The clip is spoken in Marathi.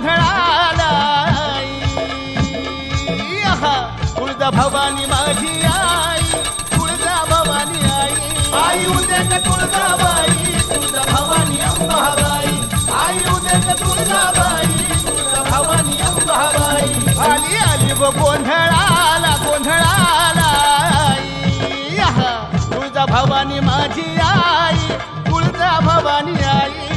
गोंधळाला तुळजा भवानी माझी आई तुळजा भवानी आई उद्या तुळजाबाई तुळजा भवानी अंबाबाई आई उद्या तुळजाबाई तुळजा भवानी अंबाबाई आली आली व गोंधळाला तुळजा भवानी माझी आई तुळजा भवानी आई